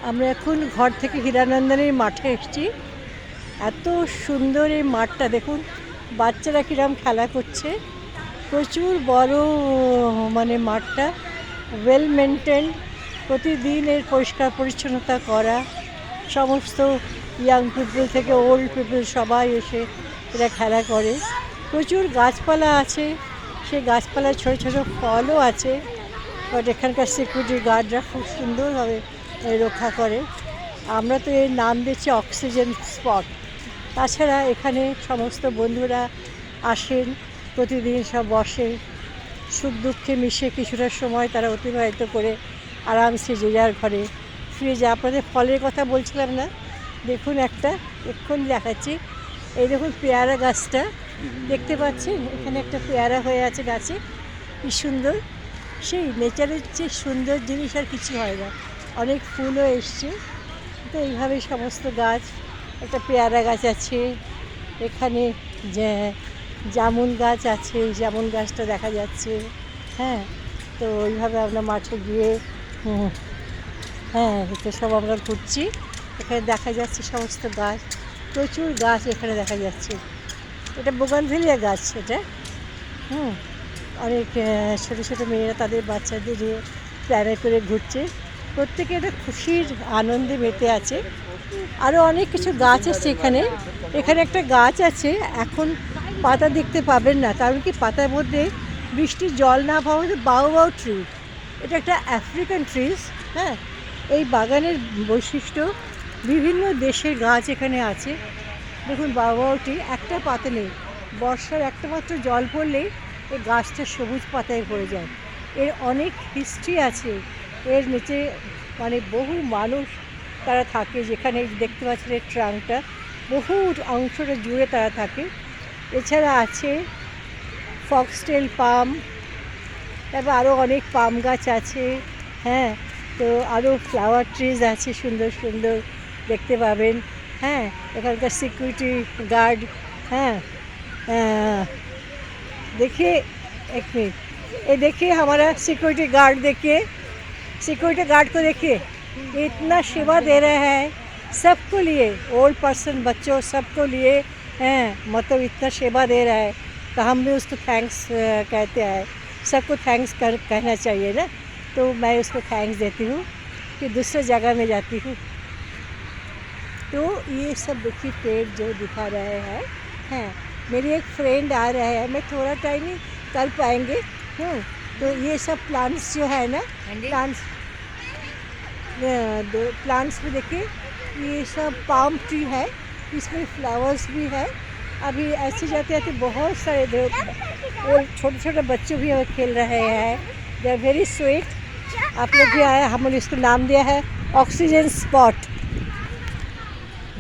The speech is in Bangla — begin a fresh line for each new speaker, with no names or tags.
আমরা এখন ঘর থেকে হীরানন্দনের মাঠে এসেছি। এত সুন্দর এই মাঠটা দেখুন, বাচ্চারা কিরম খেলা করছে। প্রচুর বড় মানে মাঠটা ওয়েল মেনটেন, প্রতিদিন এর পরিষ্কার পরিচ্ছন্নতা করা। সমস্ত ইয়াং পিপল থেকে ওল্ড পিপল সবাই এসে এরা খেলা করে। প্রচুর গাছপালা আছে, সেই গাছপালায় ছোটো ছোটো ফলও আছে। বাট এখানকার সিকিউরিটি গার্ডরা খুব সুন্দরভাবে রক্ষা করে। আমরা তো এর নাম দিচ্ছি অক্সিজেন স্পট। তাছাড়া এখানে সমস্ত বন্ধুরা আসেন, প্রতিদিন সব বসে, সুখ দুঃখে মিশে কিছুটা সময় তারা অতিবাহিত করে আরামসে যে যার ঘরে ফিরে যায়। আপনাদের ফলের কথা বলছিলাম না, দেখুন একটা এক্ষুনি দেখাচ্ছি। এই দেখুন পেয়ারা গাছটা দেখতে পাচ্ছেন, এখানে একটা পেয়ারা হয়ে আছে গাছে, কি সুন্দর। সেই নেচারের যে সুন্দর জিনিস আর কিছু হয় না। অনেক ফুলও এসছে, তো এইভাবে সমস্ত গাছ। একটা পেয়ারা গাছ আছে এখানে, জামুন গাছ আছে, জামুন গাছটা দেখা যাচ্ছে। হ্যাঁ, তো ওইভাবে আমরা মাঠে গিয়ে হ্যাঁ, তো সব আমরা ঘুরছি। এখানে দেখা যাচ্ছে সমস্ত গাছ, প্রচুর গাছ এখানে দেখা যাচ্ছে। এটা বোগানভেলিয়া গাছ এটা। অনেক ছোটো ছোটো মেয়েরা তাদের বাচ্চাদের নিয়ে প্ল্যানে করে ঘুরছে। প্রত্যেকে একটা খুশির আনন্দে মেতে আছে। আরও অনেক কিছু গাছ আছে এখানে। এখানে একটা গাছ আছে, এখন পাতা দেখতে পাবেন না, কারণ কি পাতার মধ্যে বৃষ্টির জল না পাওয়া বাউবাউ ট্রি। এটা একটা আফ্রিকান ট্রিজ। হ্যাঁ, এই বাগানের বৈশিষ্ট্য, বিভিন্ন দেশের গাছ এখানে আছে। দেখুন বাউবাউ ট্রি, একটা পাতা নেই, বর্ষার একটা মাত্র জল পড়লেই এই গাছটা সবুজ পাতায় ভরে যায়। এর অনেক হিস্ট্রি আছে। এর নিচে মানে বহু মানুষ তারা থাকে, যেখানে দেখতে পাচ্ছেন এই ট্রাঙ্কটা, বহু অংশটা জুড়ে তারা থাকে। এছাড়া আছে ফক্সটেল পাম, তারপর আরও অনেক পাম গাছ আছে। হ্যাঁ, তো আরও ফ্লাওয়ার ট্রিজ আছে সুন্দর সুন্দর, দেখতে পাবেন। হ্যাঁ, এখানকার সিকিউরিটি गार्ड। हाँ, देखिए एक मिनट, ये देखिए हमारा सिक्योरिटी गार्ड, देखिए सिक्योरिटी गार्ड को देखिए, ये इतना सेवा दे रहा है सबको लिए, ओल्ड पर्सन बच्चों सबको लिए हैं, मतलब इतना सेवा दे रहा है। तो हम भी उसको थैंक्स कहते हैं, सबको थैंक्स कहना चाहिए ना। तो मैं उसको थैंक्स देती हूँ कि दूसरे जगह में जाती हूँ। तो ये सब देखिए पेड़ जो दिखा रहे हैं। हैं, मेरी एक फ्रेंड आ रहा है, मैं थोड़ा टाइम ही कर पाएंगे। तो ये सब प्लांट्स जो है ना, प्लांट्स में देखिए, ये सब पाम ट्री है, इसमें फ्लावर्स भी है। अभी ऐसे जाते जाते बहुत सारे और छोटे छोटे बच्चे भी खेल रहे हैं। They are very sweet. आप लोग भी आए, हमने इसको नाम दिया है ऑक्सीजन स्पॉट।